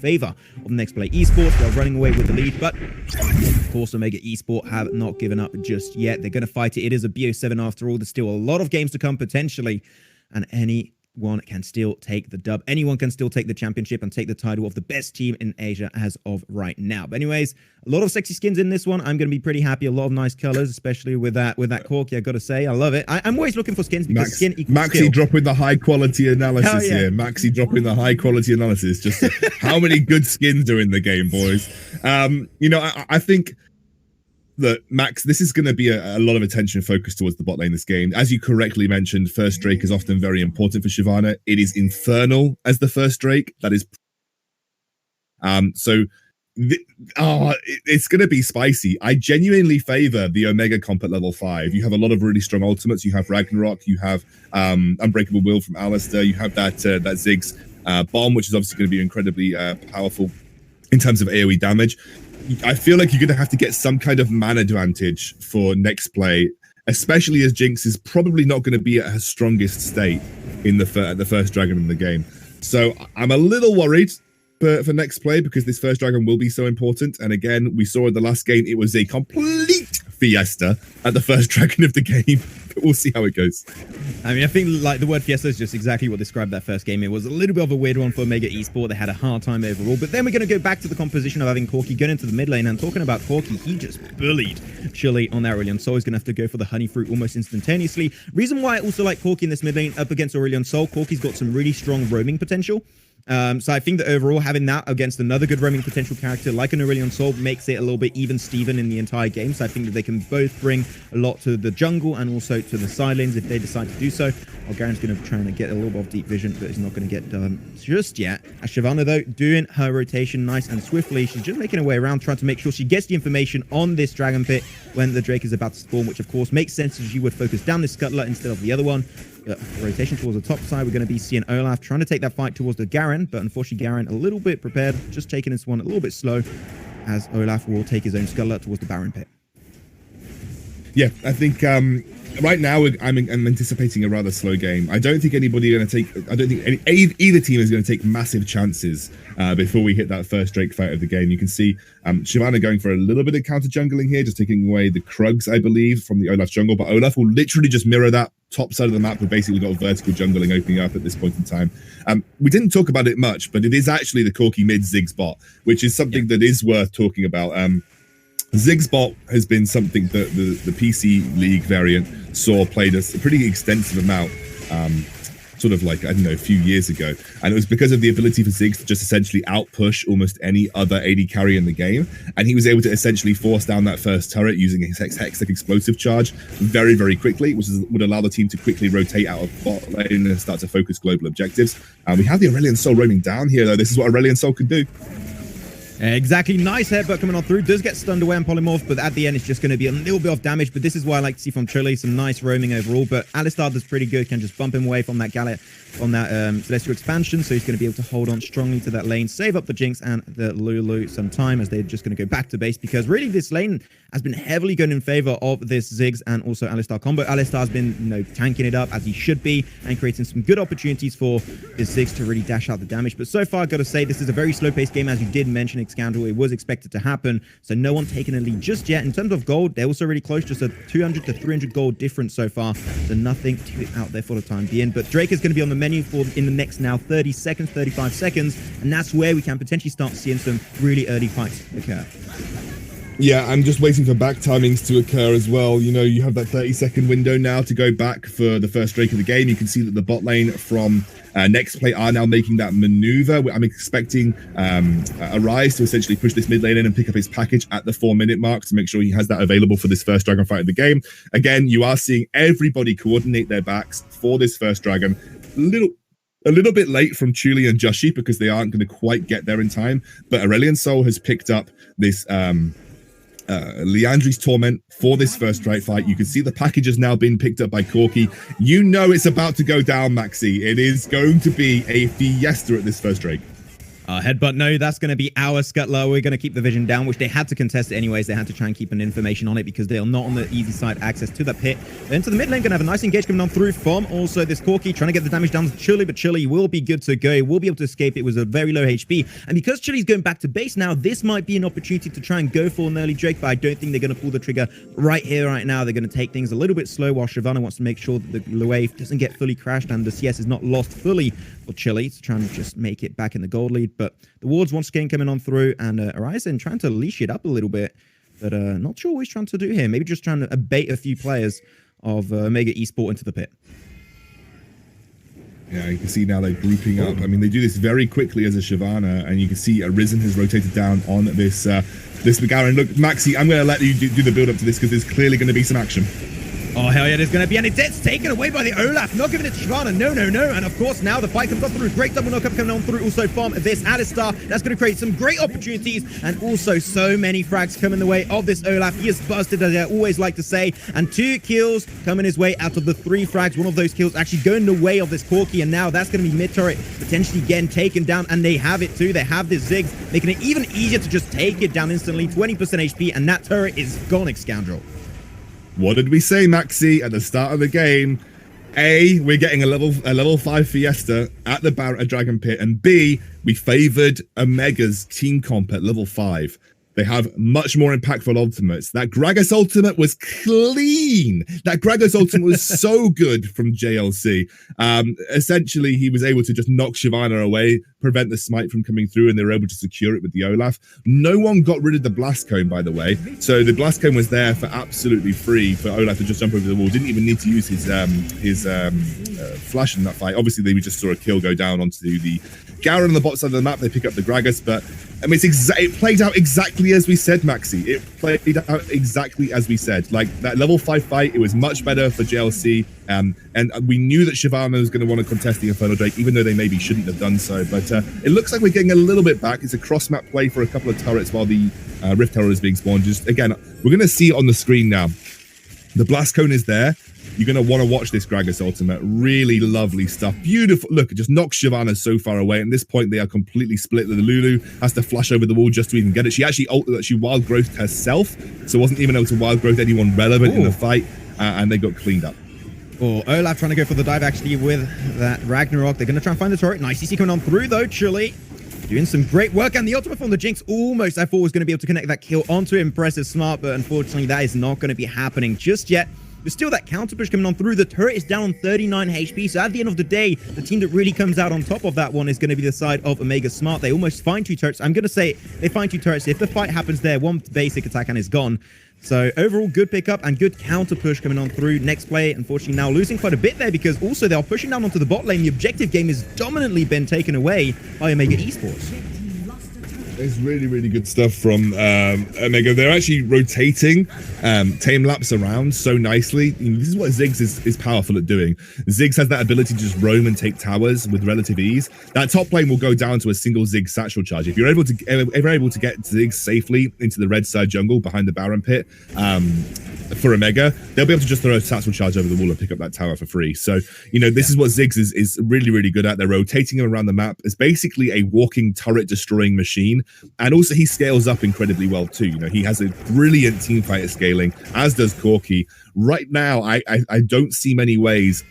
favor of NXP Esports. They're running away with the lead, but of course, Omega Esports have not given up just yet. They're going to fight it. It is a BO7 after all. There's still a lot of games to come potentially, and anyone can still take the dub. Anyone can still take the championship and take the title of the best team in Asia as of right now. But anyways, a lot of sexy skins in this one. I'm going to be pretty happy. A lot of nice colors, especially with that Corki. I got to say, I love it. I'm always looking for skins because skin equals Maxi skill. dropping the high quality analysis here. Maxi dropping the high quality analysis. Just how many good skins are in the game, boys? You know, I think that Max, this is going to be a lot of attention focused towards the bot lane this game. As you correctly mentioned, first Drake is often very important for Shyvana. It is infernal as the first Drake. That is it's going to be spicy. I genuinely favor the Omega comp at level 5. You have a lot of really strong ultimates. You have Ragnarok, you have Unbreakable Will from Alistair, you have that Ziggs bomb, which is obviously going to be incredibly powerful in terms of AoE damage. I feel like you're going to have to get some kind of man advantage for next play, especially as Jinx is probably not going to be at her strongest state in the first dragon in the game. So I'm a little worried for next play because this first dragon will be so important. And again, we saw in the last game, it was a complete fiesta at the first dragon of the game. But we'll see how it goes. I mean, I think like the word fiesta is just exactly what described that first game. It was a little bit of a weird one for Omega Esports. They had a hard time overall. But then we're going to go back to the composition of having Corki going into the mid lane. And talking about Corki, he just bullied Chile on that Aurelion Sol. He's going to have to go for the honey fruit almost instantaneously. Reason why I also like Corki in this mid lane up against Aurelion Sol, Corki's got some really strong roaming potential. So I think that overall having that against another good roaming potential character like an Aurelion Sol makes it a little bit even Steven in the entire game. So I think that they can both bring a lot to the jungle and also to the side lanes if they decide to do so. Garen's going to try and get a little bit of deep vision, but he's not going to get done just yet. As Shyvana, though, doing her rotation nice and swiftly. She's just making her way around, trying to make sure she gets the information on this Dragon Pit when the Drake is about to spawn, which of course makes sense as you would focus down this Scuttler instead of the other one. Rotation towards the top side. We're going to be seeing Olaf trying to take that fight towards the Garen, but unfortunately Garen a little bit prepared, just taking this one a little bit slow as Olaf will take his own Scuttler towards the Baron Pit. Yeah, I think right now I'm anticipating a rather slow game. I don't think anybody going to take. I don't think either team is going to take massive chances before we hit that first Drake fight of the game. You can see Shyvana going for a little bit of counter jungling here, just taking away the Krugs, I believe, from the Olaf jungle. But Olaf will literally just mirror that top side of the map. We've basically got vertical jungling opening up at this point in time. We didn't talk about it much, but it is actually the Corki mid Ziggs bot, which is something that is worth talking about. Ziggs bot has been something that the PC League variant saw played a pretty extensive amount, sort of like, I don't know, a few years ago. And it was because of the ability for Ziggs to just essentially outpush almost any other AD carry in the game. And he was able to essentially force down that first turret using his Hextech explosive charge very, very quickly, which would allow the team to quickly rotate out of bot lane and start to focus global objectives. We have the Aurelion Sol roaming down here, though. This is what Aurelion Sol can do. Exactly. Nice headbutt coming on through. Does get stunned away on Polymorph, but at the end, it's just going to be a little bit of damage. But this is what I like to see from Chile. Some nice roaming overall. But Alistar does pretty good. Can just bump him away from that Gallet, on that Celestial expansion. So he's going to be able to hold on strongly to that lane, save up the Jinx and the Lulu some time as they're just going to go back to base. Because really, this lane has been heavily going in favor of this Ziggs and also Alistar combo. Alistar's been, you know, tanking it up as he should be and creating some good opportunities for this Ziggs to really dash out the damage. But so far, I've got to say, this is a very slow-paced game, as you did mention, Excandal. It was expected to happen, so no one taking a lead just yet. In terms of gold, they're also really close, just a 200 to 300 gold difference so far, so nothing too out there for the time being. But Drake is going to be on the menu for in the next now 30 seconds, 35 seconds, and that's where we can potentially start seeing some really early fights occur. Yeah, I'm just waiting for back timings to occur as well. You know, you have that 30-second window now to go back for the first Drake of the game. You can see that the bot lane from Next Play are now making that maneuver. I'm expecting Arise to essentially push this mid lane in and pick up his package at the 4-minute mark to make sure he has that available for this first dragon fight of the game. Again, you are seeing everybody coordinate their backs for this first dragon. A little bit late from Chuli and Joshi because they aren't going to quite get there in time. But Aurelion Sol has picked up this Liandry's Torment for this first Drake fight. You can see the package has now been picked up by Corki. You know it's about to go down, Maxi. It is going to be a fiesta at this first Drake. Headbutt, no, that's going to be our Scuttler. We're going to keep the vision down, which they had to contest it anyways. They had to try and keep an information on it because they're not on the easy side access to the pit. Then to the mid lane, going to have a nice engage coming on through from also this Corki, trying to get the damage down to Chili, but Chili will be good to go. Will be able to escape. It was a very low HP. And because Chili's going back to base now, this might be an opportunity to try and go for an early Drake, but I don't think they're going to pull the trigger right here, right now. They're going to take things a little bit slow while Shyvana wants to make sure that the wave doesn't get fully crashed and the CS is not lost fully for Chili to try and just make it back in the gold lead. But the wards once again coming on through, and Horizon trying to leash it up a little bit, but not sure what he's trying to do here. Maybe just trying to bait a few players of Omega Esports into the pit. Yeah, you can see now they're grouping up. I mean, they do this very quickly as a Shyvana, and you can see Arisen has rotated down on this this McGarren. Look, Maxi, I'm going to let you do the build up to this because there's clearly going to be some action. Oh, hell yeah, there's going to be, and it's taken away by the Olaf, not giving it to Shyvana, no, no, no, and of course now the fight comes up through, great double knockup coming on through also from this Alistar, that's going to create some great opportunities, and also so many frags coming the way of this Olaf. He is busted, as I always like to say, and 2 kills coming his way out of the 3 frags, one of those kills actually going the way of this Corki, and now that's going to be mid-turret potentially getting taken down, and they have it too, they have this Ziggs, making it even easier to just take it down instantly, 20% HP, and that turret is gone, Scoundrel. What did we say, Maxi, at the start of the game? A, we're getting a level 5 Fiesta at the Dragon Pit, and B, we favored Omega's team comp at level 5. They have much more impactful ultimates. That Gragas ultimate was clean. That Gragas ultimate was so good from JLC. Essentially, he was able to just knock Shyvana away, prevent the smite from coming through, and they were able to secure it with the Olaf. No one got rid of the blast cone, by the way. So the blast cone was there for absolutely free for Olaf to just jump over the wall. Didn't even need to use his flash in that fight. Obviously, they just saw a kill go down onto the Garen on the bot side of the map. They pick up the Gragas, but I mean, it played out exactly as we said, Maxi. It played out exactly as we said. Like that level 5 fight, it was much better for JLC. And we knew that Shyvana was going to want to contest the Infernal Drake, even though they maybe shouldn't have done so. But it looks like we're getting a little bit back. It's a cross-map play for a couple of turrets while the Rift Tower is being spawned. Just again, we're going to see it on the screen now. The blast cone is there. You're going to want to watch this Gragas ultimate. Really lovely stuff. Beautiful. Look, it just knocks Shyvana so far away. At this point, they are completely split. The Lulu has to flash over the wall just to even get it. She actually wild growthed herself, so wasn't even able to wild growth anyone relevant in the fight, and they got cleaned up. Oh, Olaf trying to go for the dive actually with that Ragnarok. They're going to try and find the turret. Nice CC coming on through though. Chili doing some great work, and the ultimate from the Jinx almost I thought was going to be able to connect that kill onto Impressive Smart, but unfortunately that is not going to be happening just yet. There's still that counter push coming on through. The turret is down on 39 HP. So at the end of the day, the team that really comes out on top of that one is going to be the side of Omega Smart. They almost find 2 turrets. I'm going to say they find 2 turrets. If the fight happens there, 1 basic attack and is gone. So overall, good pickup and good counter push coming on through. Next play, unfortunately, now losing quite a bit there because also they are pushing down onto the bot lane. The objective game has dominantly been taken away by Omega Esports. It's really, really good stuff from Omega. They're actually rotating time lapse around so nicely. You know, this is what Ziggs is powerful at doing. Ziggs has that ability to just roam and take towers with relative ease. That top lane will go down to a single Ziggs satchel charge. If you're able to get Ziggs safely into the red side jungle behind the Baron pit for Omega, they'll be able to just throw a satchel charge over the wall and pick up that tower for free. So, you know, this is what Ziggs is really, really good at. They're rotating him around the map. It's basically a walking turret destroying machine. And also he scales up incredibly well too. You know, he has a brilliant team fighter scaling, as does Corki. Right now, I don't see many ways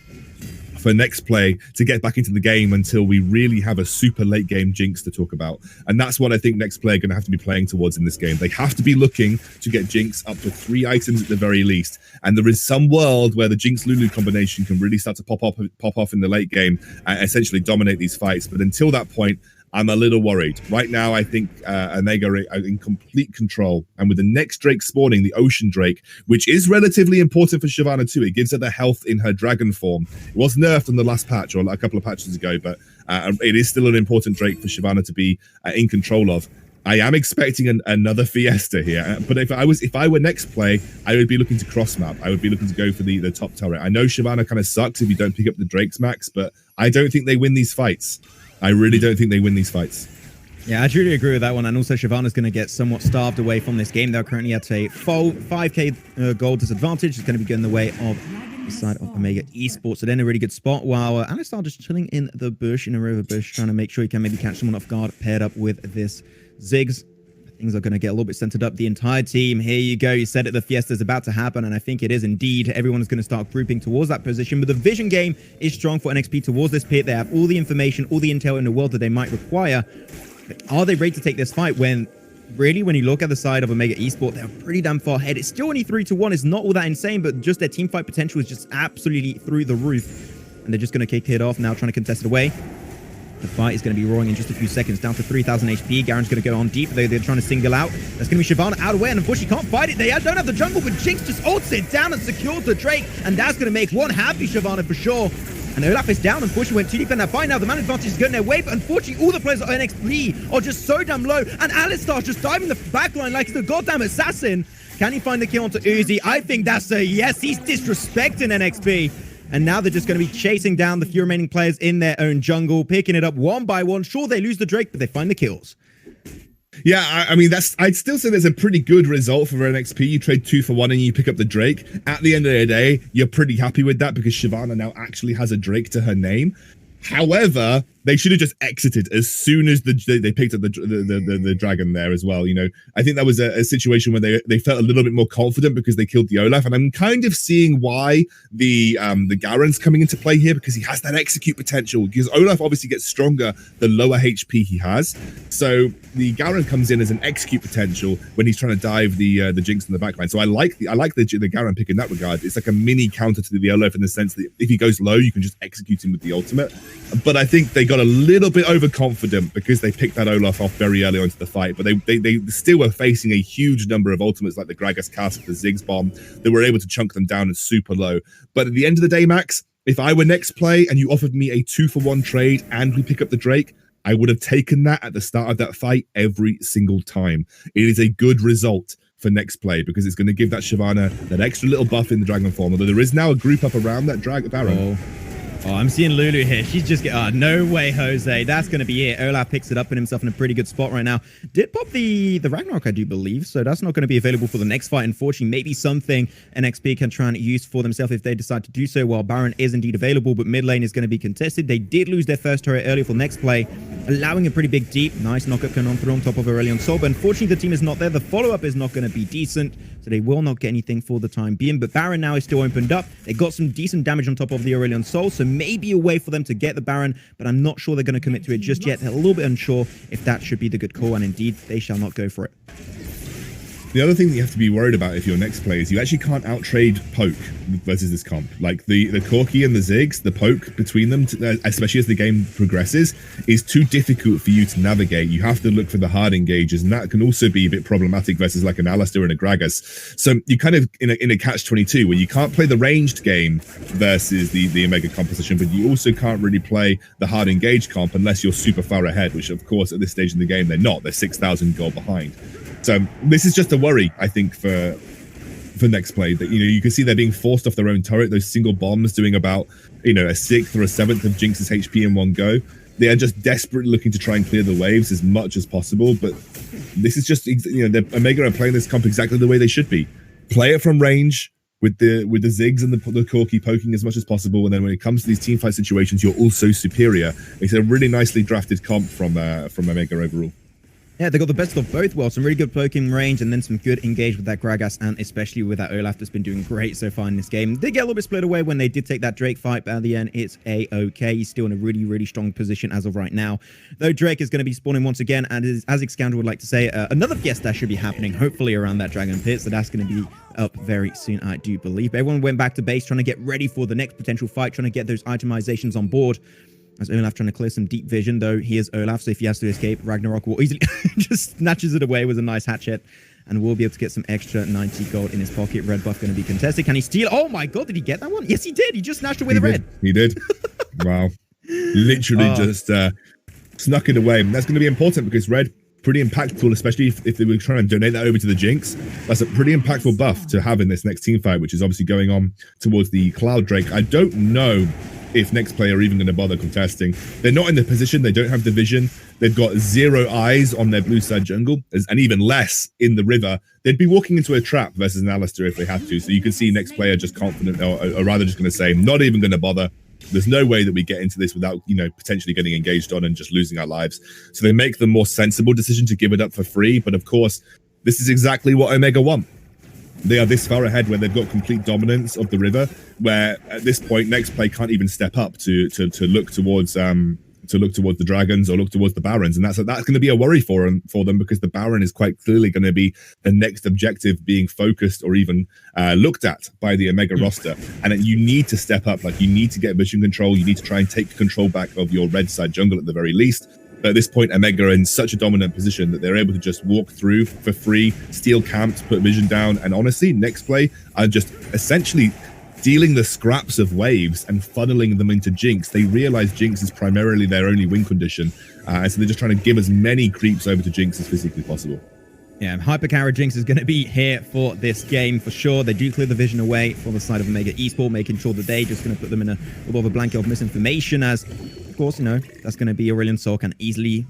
for next play to get back into the game until we really have a super late game Jinx to talk about. And that's what I think next play are going to have to be playing towards in this game. They have to be looking to get Jinx up to 3 items at the very least. And there is some world where the Jinx Lulu combination can really start to pop off in the late game and essentially dominate these fights. But until that point, I'm a little worried. Right now, I think Omega are in complete control. And with the next Drake spawning, the Ocean Drake, which is relatively important for Shyvana too. It gives her the health in her dragon form. It was nerfed on the last patch, or a couple of patches ago, but it is still an important Drake for Shyvana to be in control of. I am expecting another Fiesta here, but if I were next play, I would be looking to cross map. I would be looking to go for the top turret. I know Shyvana kind of sucks if you don't pick up the Drake's max, but I don't think they win these fights. I really don't think they win these fights. Yeah, I truly agree with that one. And also, Shyvana's going to get somewhat starved away from this game. They're currently at a 5k gold disadvantage. It's going to be going the way of side of Omega Esports. So they're in a really good spot while Alistar just chilling in the bush, in a rover bush, trying to make sure he can maybe catch someone off guard paired up with this Ziggs. Things are going to get a little bit centered up. The entire team, here you go. You said it, the Fiesta's about to happen, and I think it is indeed. Everyone is going to start grouping towards that position, but the vision game is strong for NXP towards this pit. They have all the information, all the intel in the world that they might require. But are they ready to take this fight when, really, when you look at the side of Omega Esports, they're pretty damn far ahead. It's still only 3-1. It's not all that insane, but just their team fight potential is just absolutely through the roof. And they're just going to kick it off now, trying to contest it away. The fight is going to be roaring in just a few seconds, down to 3,000 HP. Garen's going to go on deep, though they're trying to single out. That's going to be Shyvana out of the way, and unfortunately can't fight it. They don't have the jungle, but Jinx just ults it down and secures the Drake, and that's going to make one happy Shyvana for sure. And Olaf is down. Unfortunately, went too deep in that fight. Now the man advantage is going their way, but unfortunately, all the players at NXP are just so damn low, and Alistar's just diving the backline like the goddamn assassin. Can he find the kill onto Uzi? I think that's a yes. He's disrespecting NXP. And now they're just going to be chasing down the few remaining players in their own jungle, picking it up one by one. Sure, they lose the Drake, but they find the kills. Yeah, I mean, I'd still say there's a pretty good result for NXP. You trade 2 for 1 and you pick up the Drake. At the end of the day, you're pretty happy with that because Shyvana now actually has a Drake to her name. However, they should have just exited as soon as they picked up the dragon there as well. You know, I think that was a situation where they felt a little bit more confident because they killed the Olaf, and I'm kind of seeing why the Garen's coming into play here, because he has that execute potential. Because Olaf obviously gets stronger the lower HP he has, so the Garen comes in as an execute potential when he's trying to dive the Jinx in the backline. So I like the Garen pick in that regard. It's like a mini counter to the Olaf in the sense that if he goes low, you can just execute him with the ultimate. But I think they got a little bit overconfident because they picked that Olaf off very early onto the fight. But they still were facing a huge number of ultimates like the Gragas cast, the Ziggs bomb. They were able to chunk them down at super low. But at the end of the day, Max, if I were next play and you offered me a 2-for-1 trade and we pick up the Drake, I would have taken that at the start of that fight every single time. It is a good result for next play because it's going to give that Shyvana that extra little buff in the dragon form. Although there is now a group up around that Baron. Oh, I'm seeing Lulu here. She's just no way, Jose. That's going to be it. Olaf picks it up in himself in a pretty good spot right now. Did pop the Ragnarok, I do believe. So that's not going to be available for the next fight. Unfortunately, maybe something NXP can try and use for themselves if they decide to do so. While Baron is indeed available, but mid lane is going to be contested. They did lose their first turret earlier for next play, allowing a pretty big deep. Nice knockup coming on through on top of Aurelion Sol. But unfortunately, the team is not there. The follow-up is not going to be decent. So they will not get anything for the time being. But Baron now is still opened up. They got some decent damage on top of the Aurelion Sol. So maybe a way for them to get the Baron. But I'm not sure they're going to commit to it just yet. They're a little bit unsure if that should be the good call. And indeed, they shall not go for it. The other thing that you have to be worried about if you're next play is you actually can't outtrade poke versus this comp. Like the Corki and the Ziggs, the poke between them, especially as the game progresses, is too difficult for you to navigate. You have to look for the hard engages, and that can also be a bit problematic versus like an Alistar and a Gragas. So you kind of in a catch-22 where you can't play the ranged game versus the Omega composition, but you also can't really play the hard engaged comp unless you're super far ahead, which of course at this stage in the game they're not. They're 6,000 gold behind. So this is just a worry, I think, for next play, that you can see they're being forced off their own turret. Those single bombs doing about a 1/6 or a 1/7 of Jinx's HP in one go. They are just desperately looking to try and clear the waves as much as possible. But this is just the Omega are playing this comp exactly the way they should be. Play it from range with the Ziggs and the Corki poking as much as possible, and then when it comes to these teamfight situations, you're also superior. It's a really nicely drafted comp from Omega overall. Yeah, they got the best of both worlds. Some really good poking range and then some good engage with that Gragas, and especially with that Olaf that's been doing great so far in this game. They get a little bit split away when they did take that Drake fight, but at the end, it's a-okay. He's still in a really, really strong position as of right now. Though Drake is going to be spawning once again, and as Xscounder would like to say, another Fiesta should be happening, hopefully around that Dragon Pit, so that's going to be up very soon, I do believe. But everyone went back to base trying to get ready for the next potential fight, trying to get those itemizations on board. As Olaf trying to clear some deep vision, though he is Olaf, so if he has to escape, Ragnarok will easily just snatches it away with a nice hatchet, and will be able to get some extra 90 gold in his pocket. Red buff going to be contested. Can he steal? Oh my god, did he get that one? Yes, he did. He just snatched away the red. He did. Wow. Literally just snuck it away. And that's going to be important because red, pretty impactful, especially if they were trying to donate that over to the Jinx. That's a pretty impactful buff to have in this next team fight, which is obviously going on towards the Cloud Drake. I don't know if next play are even going to bother contesting. They're not in the position. They don't have the vision. They've got 0 eyes on their blue side jungle, and even less in the river. They'd be walking into a trap versus an Alistair if they had to. So you can see next player just confident, or rather just going to say, not even going to bother. There's no way that we get into this without, potentially getting engaged on and just losing our lives. So they make the more sensible decision to give it up for free. But of course, this is exactly what Omega want. They are this far ahead where they've got complete dominance of the river, where at this point, next play can't even step up to look towards the dragons or look towards the barons, and that's going to be a worry for them, because the baron is quite clearly going to be the next objective being focused or even looked at by the Omega roster. And you need to step up, you need to get vision control, you need to try and take control back of your red side jungle at the very least. But at this point, Omega are in such a dominant position that they're able to just walk through for free, steal camps, put vision down, and honestly, next play are just essentially stealing the scraps of waves and funneling them into Jinx. They realize Jinx is primarily their only win condition, and so they're just trying to give as many creeps over to Jinx as physically possible. Yeah, Hypercarry Jinx is going to be here for this game for sure. They do clear the vision away for the side of Omega Esports, making sure that they just going to put them in a little bit of a blanket of misinformation, as of course, that's going to be Aurelion Sol can easily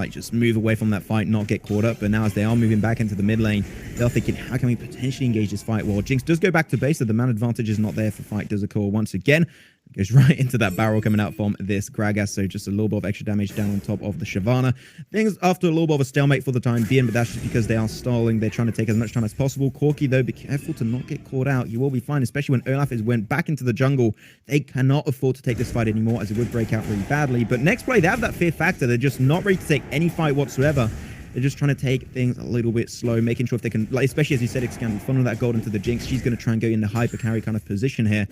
just move away from that fight, not get caught up. But now as they are moving back into the mid lane, they're thinking, how can we potentially engage this fight? Well, Jinx does go back to base, so the man advantage is not there for fight does occur once again. Goes right into that barrel coming out from this Gragas, so just a little bit of extra damage down on top of the Shyvana. Things after a little bit of a stalemate for the time being, but that's just because they are stalling. They're trying to take as much time as possible. Corki, though, be careful to not get caught out. You will be fine, especially when Olaf went back into the jungle. They cannot afford to take this fight anymore, as it would break out really badly. But next play, they have that fear factor. They're just not ready to take any fight whatsoever. They're just trying to take things a little bit slow, making sure if they can, especially as you said, Xcandy, funnel that gold into the Jinx. She's going to try and go in the hyper carry kind of position here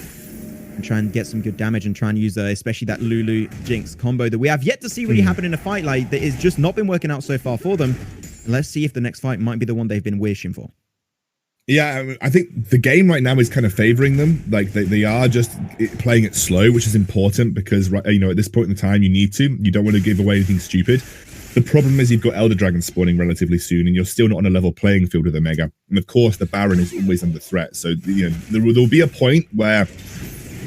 and try and get some good damage and try and use especially that Lulu Jinx combo that we have yet to see really happen in a fight. That is just not been working out so far for them. And let's see if the next fight might be the one they've been wishing for. Yeah, I think the game right now is kind of favoring them. They are just playing it slow, which is important because, at this point in the time, you need to. You don't want to give away anything stupid. The problem is you've got Elder Dragons spawning relatively soon, and you're still not on a level playing field with Omega. And of course, the Baron is always under threat. So, there'll be a point where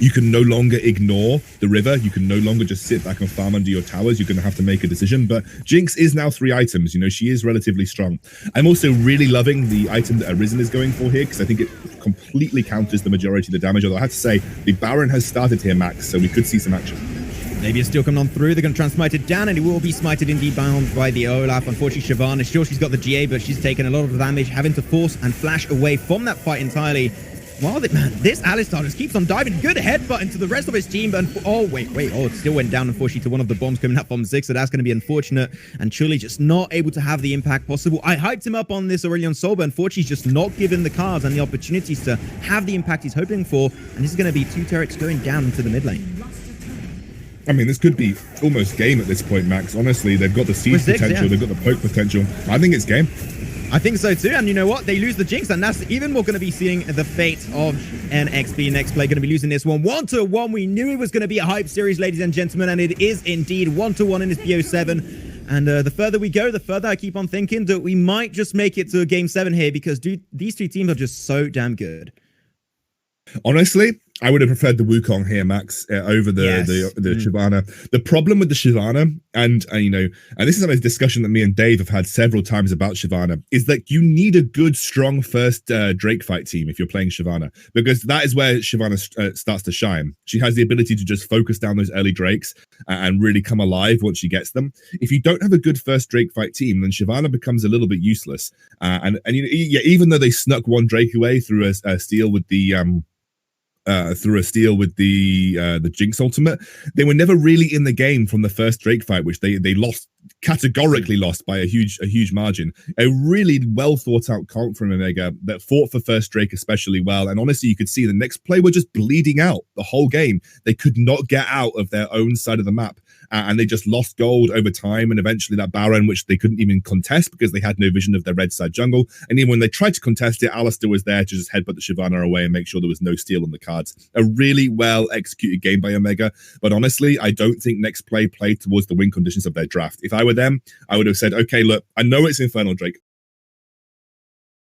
you can no longer ignore the river. You can no longer just sit back and farm under your towers. You're going to have to make a decision. But Jinx is now 3 items. She is relatively strong. I'm also really loving the item that Arisen is going for here, because I think it completely counters the majority of the damage. Although I have to say, the Baron has started here, Max, so we could see some action. Maybe it's still coming on through. They're going to try and smite it down, and it will be smited indeed bound by the Olaf. Unfortunately, Shyvana, sure, she's got the GA, but she's taken a lot of damage, having to force and flash away from that fight entirely. Wow, this Alistar just keeps on diving. Good headbutt into the rest of his team. But it still went down, unfortunately, to one of the bombs coming up from Ziggs. So that's going to be unfortunate. And truly just not able to have the impact possible. I hyped him up on this Aurelion Sol, but unfortunately, he's just not given the cards and the opportunities to have the impact he's hoping for. And this is going to be 2 Turrets going down into the mid lane. I mean, this could be almost game at this point, Max. Honestly, they've got the siege potential. Yeah. They've got the poke potential. I think it's game. I think so too, and you know what? They lose the Jinx, and that's even more going to be seeing the fate of NXP next play. Going to be losing this one 1-1. We knew it was going to be a hype series, ladies and gentlemen, and it is indeed 1-1 in this BO7. And the further we go, the further I keep on thinking that we might just make it to a Game 7 here, because these 2 teams are just so damn good. Honestly, I would have preferred the Wukong here, Max, over the Shyvana. The problem with the Shyvana, and this is a discussion that me and Dave have had several times about Shyvana, is that you need a good, strong first Drake fight team if you're playing Shyvana, because that is where Shyvana starts to shine. She has the ability to just focus down those early Drakes and really come alive once she gets them. If you don't have a good first Drake fight team, then Shyvana becomes a little bit useless. Even though they snuck one Drake away through a steal with the the Jinx ultimate, they were never really in the game from the first Drake fight, which they lost, categorically lost by a huge margin. A really well thought out comp from Omega that fought for first Drake especially well, and honestly you could see the next play were just bleeding out the whole game. They could not get out of their own side of the map, and they just lost gold over time, and eventually that Baron, which they couldn't even contest because they had no vision of their red side jungle, and even when they tried to contest it, Alistair was there to just headbutt the Shyvana away and make sure there was no steal on the cards. A really well executed game by Omega, but honestly I don't think next play played towards the win conditions of their draft. If I were them, I would have said, okay, look, I know it's Infernal Drake,